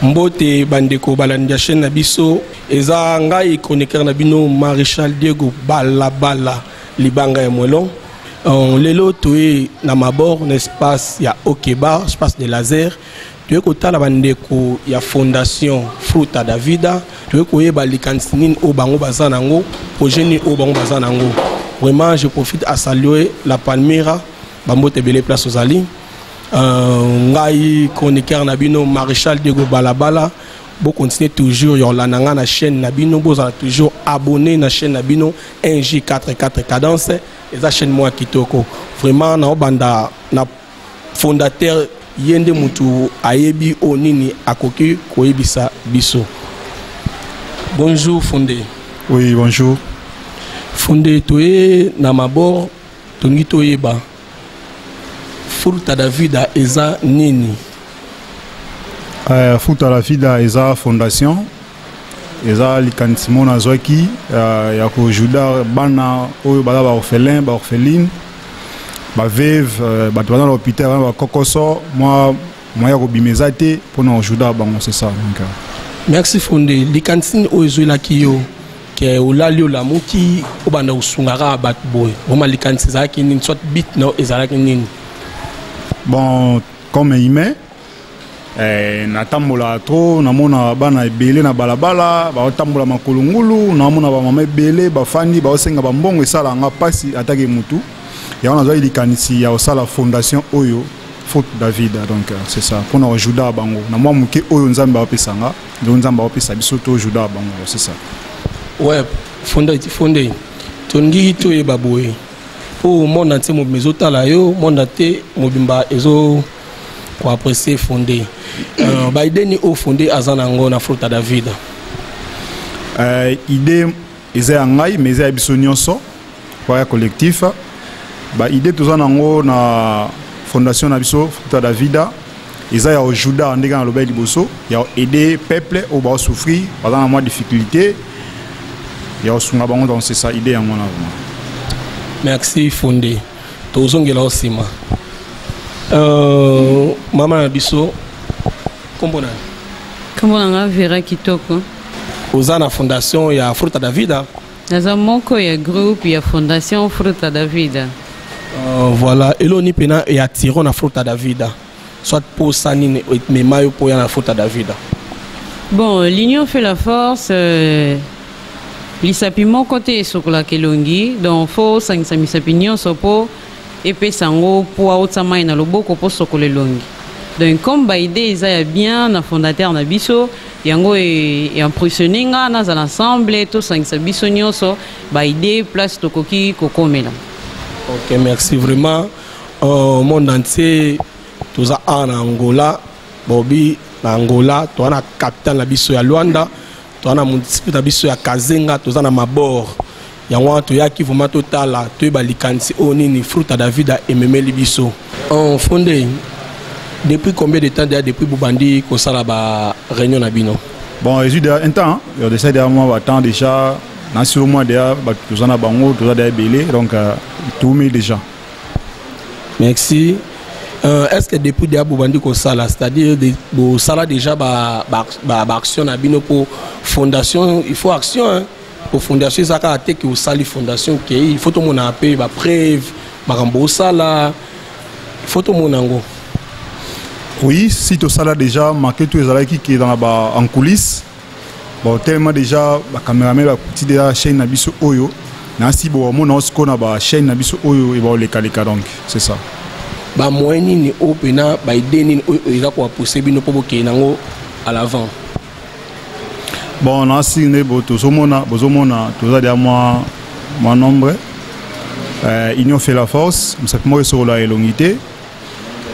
Mbote bandeko balandia chaîne na biso eza ngai chroniqueur na bino Maréchal Diego Balabala libanga ya mwelon. Lelo toé na mabord n'espace ya Okeba, espace de laser. Toé kotala bandeko ya fondation Fruta da Vida. Toé koyeba likansinine o bango bazanango, projet ni o bango bazanango. Vraiment je profite à saluer la Palmyra, bambote belé place aux Ali. Ngai chroniqueur Nabino Maréchal Diego Balabala, vous continuez toujours sur la chaîne Nabino, vous êtes toujours abonné à la chaîne Nabino NJ44 Cadence et la chaîne moi Kitoko. Vraiment na banda na fondateur Yende Mutu Ayebi Onini Akoki Koyebisa Biso. Bonjour Fondé. Oui, bonjour. Fondé toye na mabor tongi toyeba. Fruta da Vida eza nini? Fruta da Vida eza fondation. Eza likantisimo na zwaki ya ko juda bana oyo bala ba orphelin, ba orpheline, ba veuve, ba dans l'hôpital ba kokoso, moi ya ko bimeza te pona juda bango c'est ça donc. Merci Fondé. Likantisine oyo zola kiyo ke olali la muki obanda usungara bat boy. Oma likantiza ki nini soit bit no ezala ki nini? Bon, comme il met, natambola trop, namona bana ebele na balabala, ba tambola makulungulu, namona ba mama ebele, ba fandi, ba osenga ba mbongo esala nga pasi atake mutu. Ya on a zoa likanisi ya osala fondation oyo, Fruta da Vida donc c'est ça. Pour na juda bango, na moi muke oyo nzamba opesanga, donc nzamba opesa biso to juda bango, c'est ça. Ouais, fondé. Tongi to e baboy. Pour mon entier mon mesota la yo mon entier mobimba ezo ko apprécier Fondé ba idée ni au Fondé azanango na Fruta da Vida idée eza ngai mais eza biso nyonso kwa collectif ba idée tozanango na fondation na biso Fruta da Vida eza ya ojuda ndeka na loba liboso ya aider peuple au ba souffrir pendant moins difficulté ya osunga bango donc c'est ça idée yango na vraiment. Merci Fondé. Tozongela osima. Mama Nabiso, kombona. Kombona Vera Kitoko. Ozana fondation ya Fruta da Vida. Naza moko ya groupe ya fondation Fruta da Vida. Voilà, eloni pena ya tiro na Fruta da Vida. Soit pour sanine mais mayo pour ya na Fruta da Vida. Bon, l'union fait la force. Lisapimo côté sokola kelongi donc faut sangisa misapinyo sopo epé sango po autsama na loboko po sokola longi donc comme ba idée ça bien na fondateur na biso yango et impressionné nga na l'ensemble to sangisa biso nyonso ba idée place tokoki kokomela. OK, merci vraiment monde entier toza en Angola bobi na Angola to na capitale na biso ya Luanda. Toana municipio ta biso ya Kazenga tozana mabor yango to yaki vraiment totala to ba likansi onini Fruta da Vida ememeli biso. En Fondé depuis combien de temps depuis Bubandi ko sala ba réunion na bino? Bon, j'ai eu un temps, il décide derrière moi attend déjà na sur moi derrière tozana bango tozana belé donc tout met déjà. Merci. Est-ce que depuis déjà Bubandi ko sala c'est-à-dire bo sala déjà ba action na bino pour fondation il faut action hein pour fondation ça ka te que sali fondation que il faut tout mon appel ba preuve makambo sala il faut tout mon ango. Oui, si to sala déjà marqué tous les alaki qui est dans la en coulisses bon tellement déjà ba caméraman ba petit déjà chaîne na biso oyo na si bo mon osko na ba chaîne na biso oyo et ba le kalika donc c'est ça. Ba moyen ni opena ba idée ni eza ko pousser bino po boke nango à l'avant. Bon on a signé bozomona toza derrière moi mon nombre union fait la force simplement sur la elongité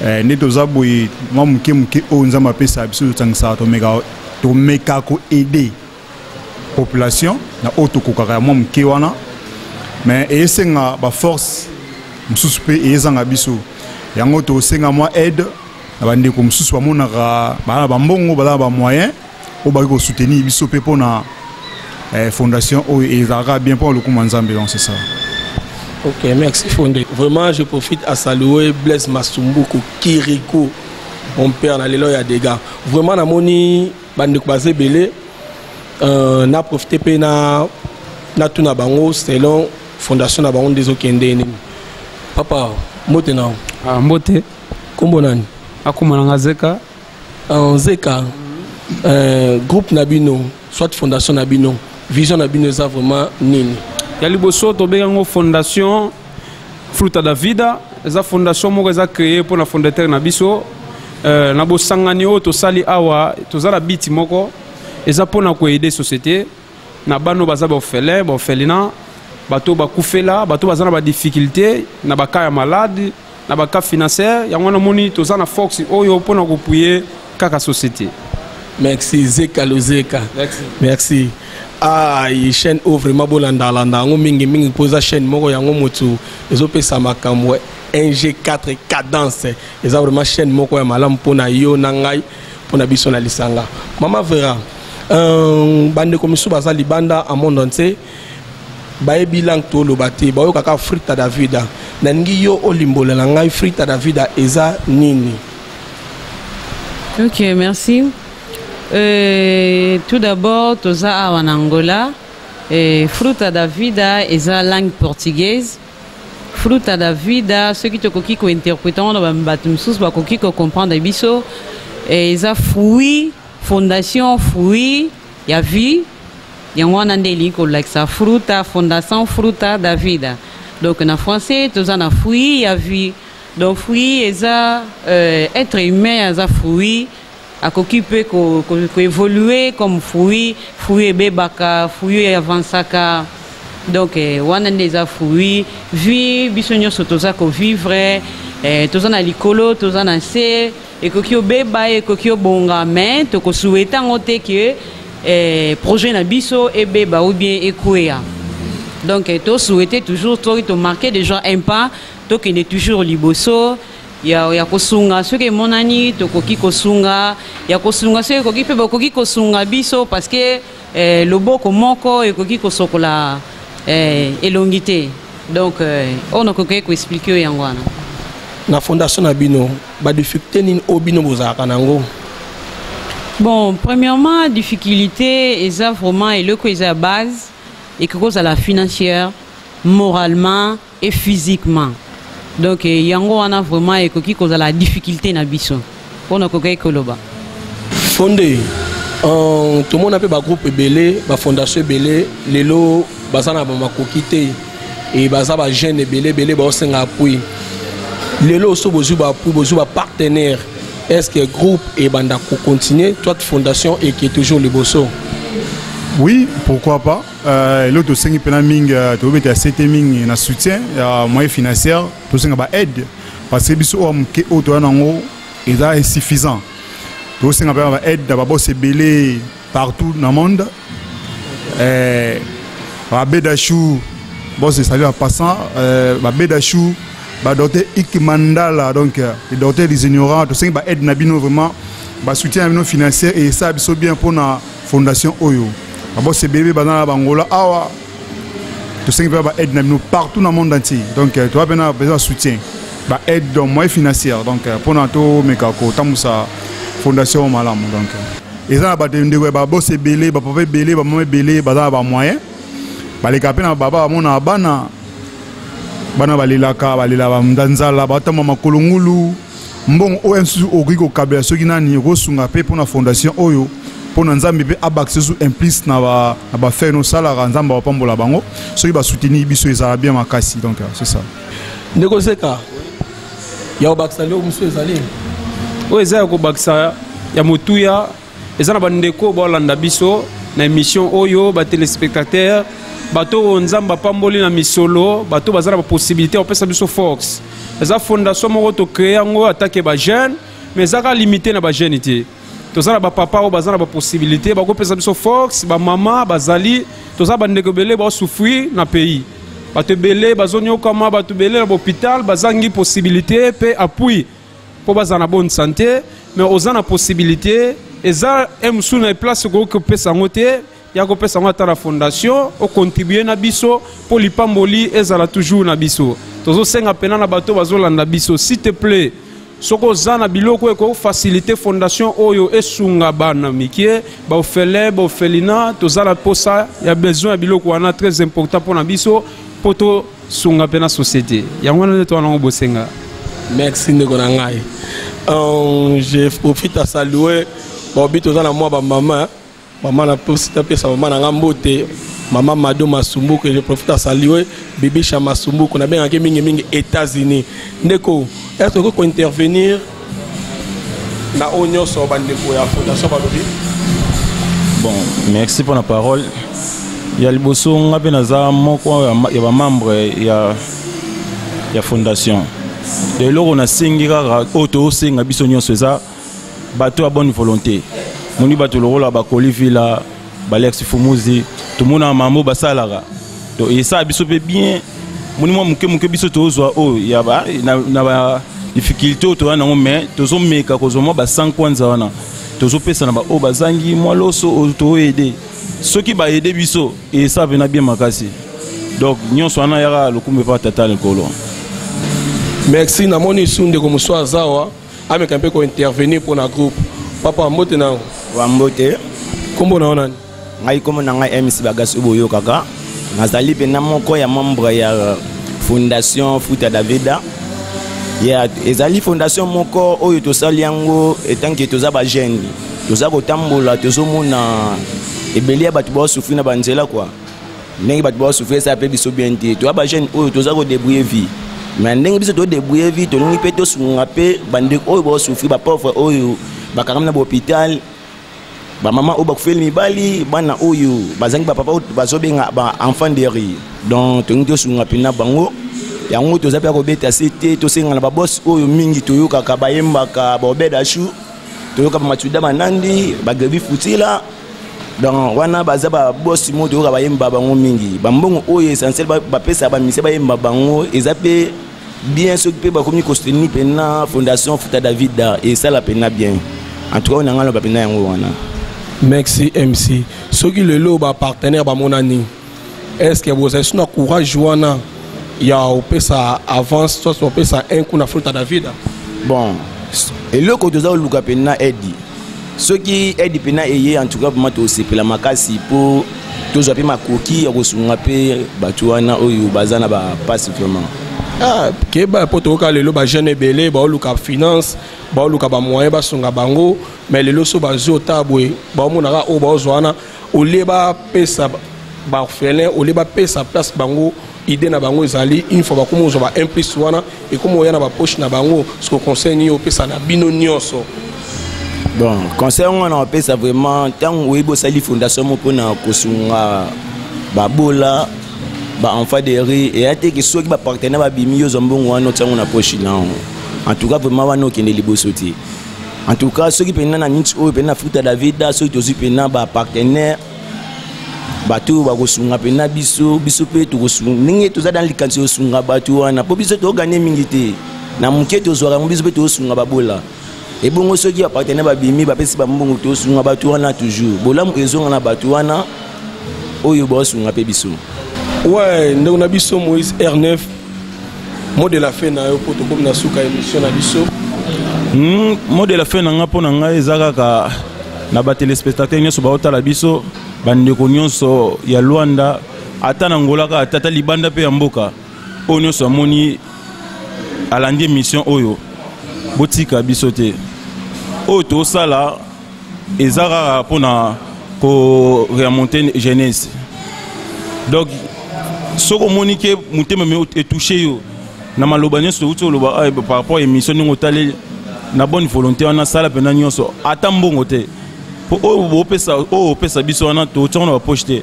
ne toza boy moi muke o nzamba pesa biso tsangisa to meka ko aider population na auto kokaka moi muke wana mais esenga ba force mususu pe ezanga biso yango to senga moi aide abande ko mususu bamonaka bana bambongo bala ba moyen o ba ko soutenir biso pe pona fondation o ezara bien pour le Kumanzambe donc c'est ça. OK, merci Fondé. Vraiment je profite à saluer Blaise Masumbuko Kiriko mon père na lelo ya dégâts vraiment na moni bande ko basé belé na profité pe na tuna bango selon fondation na bango des okende ni papa mbote na mbote kombo nani akoma na Zeka Zeka groupe Nabino soit fondation Nabino vision Nabino ça vraiment nini ya liboso to benga fondation Fruta da Vida eza fondation moko eza créée pour la fondateur na biso na bosangani o to sali awa to zala biti moko eza pona ko aider société na bano baza ba orphelin bato bakufela bato bazana ba difficulté na baka ya malade na baka financière yango na moni to zana force oyo pona ko puyer kaka société. Merci Zeka Lozeka. Merci. Ah, il chaîne vraiment bolanda landa ngo mingi posa chaîne moko yango motu ezopesa makambo NG4 cadence eza vraiment chaîne moko ya malamu pona yo na ngai pona biso na lisanga. Mama Vera bande komiso baza libanda a monde entier bae bilang to lobate bayo kaka Fruta da Vida nangi yo olimbola na ngai Fruta da Vida eza nini? Ok, merci. Tout d'abord, toza en Angola, Fruta da Vida est la langue portugaise. Fruta da Vida, ceux qui te coquillent ko interprétant dans batumsus ba coquillent ko comprendre biso, est la fruit fondation fruit ya vie. Yango anandeli ko like sa fruta fondation Fruta da Vida. Donc en français, toza na fruit ya vie. Donc fruit est être humain est fruit. À qui peut évoluer comme fruit bébaka, fruit avansaka. Donc, on a des fruits, vie, bisogno sotoza ko vivre, toza na likolo, toza na se, et kokio beba et kokio bonga, mais to ko souhaita ngote que projet na biso et beba ou bien ekouya. Donc, to souhaiter toujours to marquer déjà un pas, to qui est toujours liboso. Ya kosunga soki monani to koki kosunga ya kosunga soki koki pe koki kosunga biso parce que loboko moko e koki kosokola elongité donc on a koki ko expliquer yango wana na fondation na bino ba difficulté ni obino bozaka nango. Bon, premièrement difficulté eza vraiment et le cause à base et que cause à la financière, moralement et physiquement. Donc yango wana vraiment et qui cause la difficulté na biso pona ko kay koloba fondé tout le monde a fait ba groupe belé ba fondation belé lelo bazana ba makokité et baza ba jeune belé ba senga appui lelo so bozu ba partenaire est-ce que groupe et banda ko continuer toute fondation et qui est toujours le bosso? Oui, pourquoi pas. L'autre c'est que ming to bete CT ming na soutien ya moyen financier to senga ba aide parce que biso am ke auto nango est suffisant. To senga ba aide ba boss belé partout dans le monde. Ba bedachou boss salut en passant ba bedachou ba docteur Ikmandala donc le docteur des ignorants to senga ba aide na bino vraiment ba soutien bino financier et ça biso bien pour na fondation Oyo. C'est bébé dans Bangola, awa, tu sais que aide partout dans le monde entier. Donc tu as besoin de soutien, aide donc moyen financière. Donc pour nous, mais quand ça fondation malam donc. Et ça c'est belé, papa belé, maman belé, moyen. Les capins baba mona bana balilaka balila mdanzala batama makolongulu mbon OMSU ogiko kabela soki nani rosunga pe pour la fondation Oyo. Pour nous nzambe abaxer sous implice na ba faire nos salaires nzamba pambola bango ceux qui va soutenir biso ezala bien makasi donc c'est ça Negozeka ya obaxa leo monsieur ezali o ezaya ko baxa ya motuya ezana bandeko bolanda biso na émission Oyo ba téléspectateurs bato nzamba pamboli na misolo bato bazala ba possibilité o pesa biso force eza fondation moko to créer ngo attaquer ba jeune mais zaka limité na ba jeuneité tozala ba papa o bazala ba possibilité ba ko pesa biso force ba mama bazali tozala ba ndeko belé ba souffrir na pays ba te belé bazonyo kama ba te belé na hôpital bazangi possibilité pe appui pour bazana bonne santé mais ozana possibilité eza emsu na place ko pesa ngote ya ko pesa ngata la fondation o contribuer na biso pour lipamboli ezala toujours na biso tozo senga pena na bato bazolanda biso s'il te plaît soko zana biloko eko faciliter fondation oyo esunga bana mikie ba ofele ba ofelina to zala posa ya besoin ya biloko wana très important pour na biso poto sunga pena société yango na to na bosenga. Merci ndeko na ngai. Je profite à saluer bobi to zana moi ba maman na posita pesa maman na ngambote maman Mado Masumbu que je profite à saluer Bibi Chamasumbu qu'on a bien en mingi États-Unis. Ndeko, est-ce que vous pouvez intervenir dans l'Union sur la Fondation Balobi? Bon, merci pour la parole. Il y a le bosso, il y a des membres, il y a la Fondation. De là, on a signé auto sing à Bissonion César, bateau à bonne volonté. Mon bateau le rôle à Bakolivila, Balex Fumuzi, tout le monde a un mambo basalara. Donc, et ça, Bissop est bien. Mon biso tozo o ya ba na difficulté to na mais tozo meka ko zoma ba 5 kwanza wana tozo pesa na ba o bazangi moi loso to aider ceux qui ba aider biso et ça vena bien makasi donc nyonso wana yara lokumbe pa tata le kolo. Merci na moni sunde ko muso azawa ameka mpe ko intervenir pour na groupe papa mbote na wa mbote kombo na onani ngai komo na ngai MC Bagas Uboyo kaka nazali pena moko ya membre ya Fondation Futa Davida ya ezali fondation moko oyo tosali yango etanke toza ba jeune toza kotambola tozomona ebeli ya bato ba souffrir na banzela kwa ndenge bato ba souffrir ça pe biso bien te to ba jeune oyo toza ko débrouiller vie mais ndenge biso to débrouiller vie to lingi pe to sunga pe bande oyo ba souffrir ba pauvre oyo bakarama na hôpital ba maman oyo bakufeli mibali bana oyo bazangi ba papa bazobenga ba enfant de rire donc tongi to sunga pina bango yango toza pe ko beta cité to senga na ba boss oyo mingi toyoka ka bayemba ka ba obeda shu toyoka ba matuda manandi ba grevi futila donc wana baza ba boss mo toyoka bayemba bango mingi bambongo oyo essentiel ba pesa ba mise bayemba bango ezape bien s'occuper ba komi costeni pena Fondation Futa Davida et ça la pena bien en tout cas on a ngalo ba pena yango wana. Merci MC. Ce qui le lot partenaire ba monani. Est-ce que vous avez un courage wana ya opesa avance soit opesa un coup na Futa Davida? Bon, et le ko toza luka pena edi. Ce qui edi pena eye en tout cas pour moi to sepela makasi pour tozo pe makoki ya kosunga pe batu wana oyo bazana ba passe vraiment. Ah, ke ba poto ka lelo ba jeune belé ba luka finance ba luka ba moyen ba sunga bango mais lelo so ba zo tabwe ba monaka o ba zwana o leba pesa ba orphelin o leba pesa place bango idée na bango ezali une fois ba komo zo ba implice wana et komo yana ba poche na bango ce que conseil ni o pesa na bino nyonso. Bon, conseil on a pesa vraiment tant webo sali fondation mo pona kosunga ba bola ba enfant de rire et ate que ceux qui ba partenaire ba bimio zombongo wana tango na poche là en tout cas vraiment wana okende libosoti en tout cas ceux qui pena na nit o pena Futa Davida ceux qui ozu pena ba partenaire bato ba kosunga pena biso pe to kosunga ninge toza dans likansi osunga bato wana po biso to gagner mingi te na muke to zora mo biso pe to osunga ba bola et bongo ceux qui ba partenaire ba bimi ba pesi ba mbongo to osunga bato wana toujours bolamu ezonga na bato wana oyo ba osunga pe biso. Ouais, nous avons Moïse R9, mot de la fin na yo poto comme na suka émission na biso. Mot de la fin na po na ngai ezaka na ba téléspectateurs nyonso ba otala biso bandeko nyonso ya Luanda ata na Ngola ka ata libanda pe ya mboka oyo nyonso amoni alandi émission oyo botika biso te oyo to sala ezaka pona ko remonter jeunesse donc soko monike mutema me touché yo na maloba nyonso uto loba par rapport à émission ningo tale na bonne volonté wana sala pena nyonso ata mbongo te po o pesa biso wana to tsona ba poche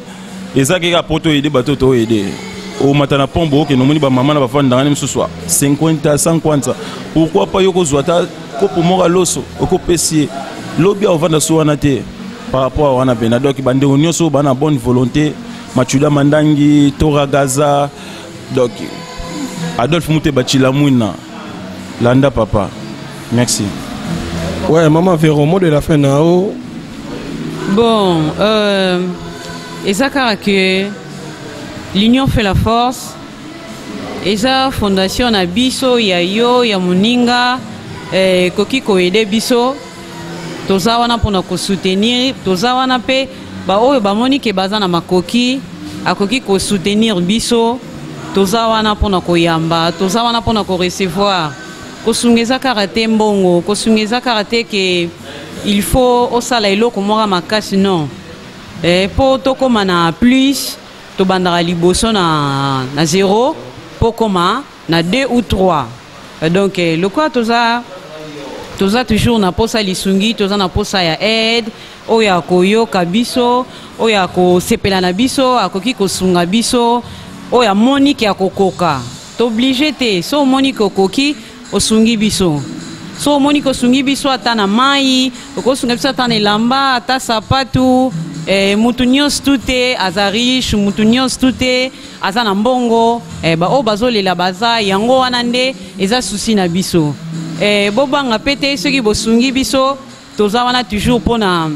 ezaki ka poto aider bato to aider o matana pombo ke no moni ba mama na ba fanda ngani msuswa 50 150 pourquoi pas yoko zwata ko pomoka loso ko pesie lobi a vanda so wana te par rapport à wana pena donc bande nyonso bana bonne volonté Machuda Mandangi, Tora Gaza, donc Adolphe Mouté Bachilamouina, Landa Papa. Merci. Ouais, maman Véro, mot de la fin nao. Bon, et ça que l'union fait la force. Et ça fondation na biso ya yo ya muninga koki koyede biso toza wana mpona kosoutenir toza wana mpe baoyo bamoni ke baza na makoki akoki kosoutenir biso toza wana mpona koyamba toza wana mpona korecevoir kosunga eza kaka te mbongo kosunga eza kaka te ke il faut osala eloko moko makasi non mpo tokóma na plus tobandaka liboso na 0 mpo kóma na 2 ou 3 donc lokola toza toujours na posa lisungi toza na posa ya aide oyo akoyoka biso oyo akosepela na biso akoki kosunga biso oyo amoni ke akokoka t'oblige te so omoni ke okoki osungi biso so omoni kosungi biso ata na mai okosunga biso ata na elamba ata sapatu mutu nyonso tu te aza riche mutu nyonso tu te aza na mbongo baoyo bazolela baza yango wana nde eza susi na biso bobanga mpe te soki bosungi biso toza wana toujours mpona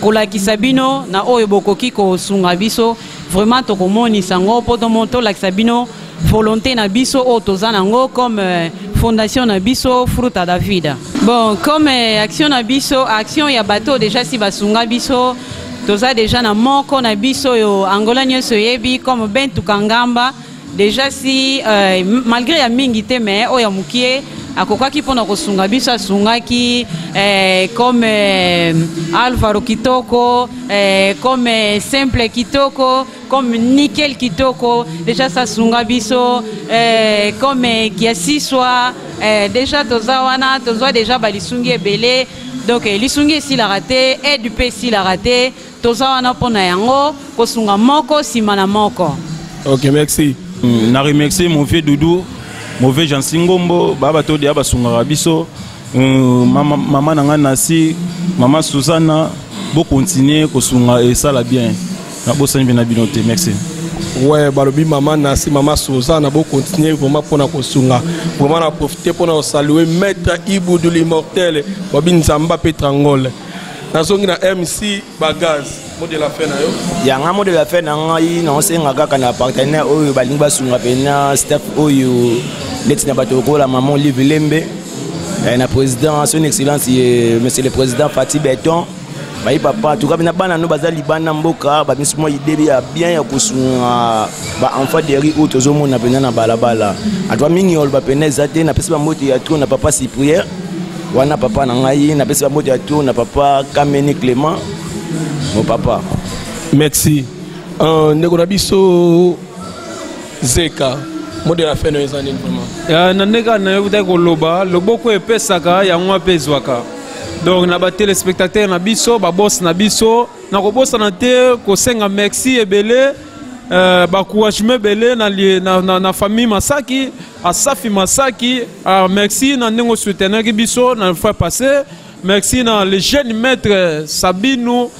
kolakisa bino na oyo bokoki kosunga biso vraiment tokomonisa yango mpo tolakisa bino volonté na biso oyo toza nango comme fondation na biso Fruta da Vida. Bon, comme action na biso action ya bato déjà si basunga biso toza déjà na moko na biso yo Angola nyonso yebi comme Bentu Kangamba déjà si malgré ya mingi te mais oyo mukie akokaki mpona kosunga biso asungaki comme Alvaro Kitoko comme Simple Kitoko comme Nickel Kitoko déjà sasunga biso comme Kiasiswa déjà toza wana toza déjà balisungi ebele donc lisungi esilaka te aide mpe esilaka te toza wana mpona yango kosunga moko nsima na moko. Ok, merci. Na remercie mon vieux Doudou mauvais Jean Singombo baba to dia basungaka biso mama nanga nasi mama Susana bo continuer kosunga et ça la bien na bosani bina binote merci. Ouais, balobi mama nasi mama Susana bo continuer vraiment pour na kosunga vraiment na profiter pour na saluer maître Ibou de l'immortel babi Nzamba Petrangol nazongi na MC Bagaz mode la fin na yo yanga mode la fin na ngai na osenga kaka na partenaire oyo balingi basunga pena staff oyo neti na bato ko la maman Live Lembe na président son excellence monsieur le président Fatih Beton bayi papa tout cas na bana no bazali bana mboka ba misimo idée ya bien ya kusunga ba enfant de riz auto zo mona pena na balabala atwa mingi ol ba pena zate na pesa mbote ya tout na papa Cyprien wana papa na ngai na pesa mbote ya tout na papa Kameni Clément mon papa. Merci. Ndeko na biso Zeka mode la fin no ezani vraiment. Na ndeka na yo ko loba loboko epesaka yango apezwaka. Donc na ba téléspectateurs na biso ba boss na biso na ko bossa na te ko senga merci ebele ba couragement belé na famille Masaki Asafi Masaki merci na ndeko soutenir ki biso na fois passé merci na le jeune maître Sabino.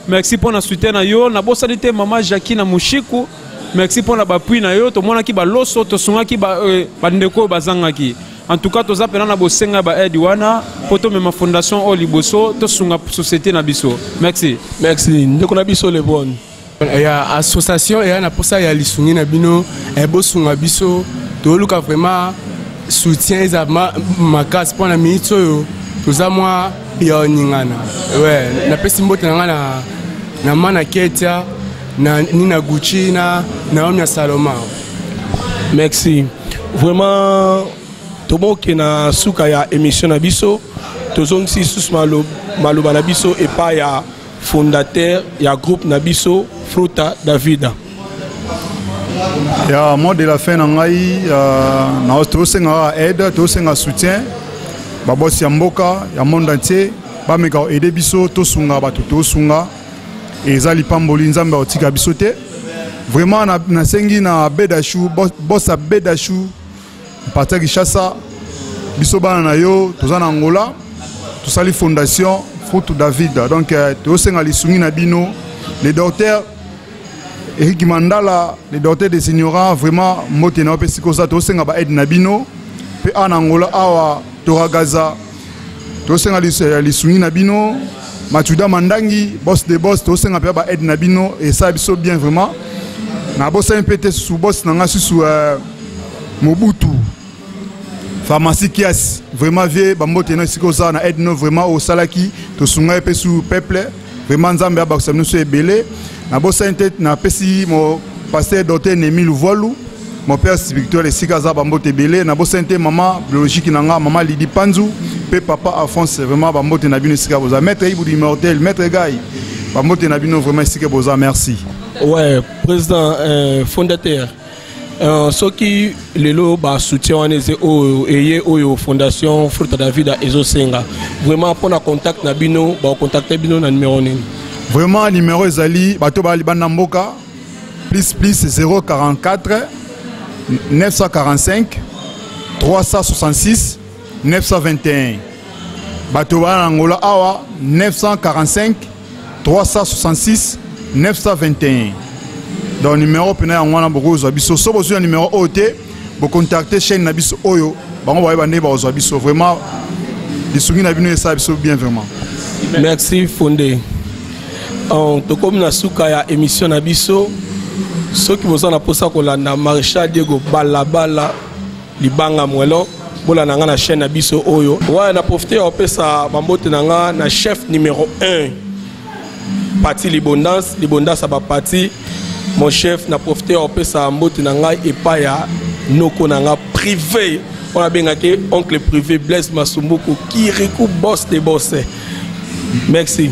Merci pour la soutien na yo na bosanité maman Jackie na Mushiku merci pour la bapui na yo to mona ki ba loso to sunga ki ba ndeko bazanga ki en tout cas to za pena na bosenga ba aide wana poto même fondation o liboso to sunga société na biso merci ndeko na biso le bon ya association et na posa ya lisungi na bino e bosunga biso to luka vraiment soutien za makas pour na minute yo to za moi ya ningana ouais na pesi mbote ngana na mana Ketia na Nina Gucci na Naomi Saloma. Merci vraiment tomo ke na suka ya émission na biso tozong si sus maloba na biso et pas ya fondateur ya groupe na biso Fruta da Vida. Ya mot de la fin na ngai na tosenga aide tosenga soutien babos ya mboka ya monde entier bameka aider biso tosunga bato tosunga ezali pamboli nzambe otika biso te vraiment na sengi na Bedashu boss a Bedashu partir Kinshasa biso bana na yo toza na Angola tosali fondation Fruta da Vida donc tosenga lisungi na bino les docteurs Eric Mandala les docteurs des ignorants vraiment mote na opesi koza tosenga ba aide na bino pe en Angola awa Toragaza tosenga lisungi na bino Matuda Mandangi boss de boss tosenga pe ba aide na bino et ça biso bien vraiment na bossa MPT sous boss na nga sous Mobutu pharmacie Kias vraiment vieux bambote na sikoza na aide no vraiment au salaki to sunga pe sous peuple vraiment nzambe abakisa nous so ebele na bo sainte na pesi mo pasteur docteur Nemil Volu mon père spirituel sikaza bambote ebele na bo sainte maman biologique nanga maman Lidi Panzu pe papa Alphonse vraiment bambote na bino sika boza maître Ibou immortel maître Gaï bambote na bino vraiment sika boza merci. Ouais, président fondateur ce qui lelo ba soutien on est au fondation Fruta da Vida Ezo Senga vraiment pour na contact na bino ba contacter bino na numéro nini vraiment numéro ezali bato ba libanda mboka plus 044 945 366 921 bato ba Angola awa 945 366 921. Dans le numéro pena ngwana bokozo biso so bozo numéro OT bo contacter chaîne na biso oyo bango ba bande ba ozo biso vraiment les soumis na bino ça biso bien vraiment. Merci Fondé. To comme na suka ya émission na biso ceux qui bozo na posa ko landa Maréchal Diego Balabala libanga mwelo bola na na chaîne na biso oyo wa na profiter o pesa bambote na chef numéro 1 parti libondance à ba parti. Mon chef n'a profité au pesa mbote nanga et pas ya noko nanga privé. On a bien que oncle privé Blaise Masumbuku qui recoupe boss des boss. Merci.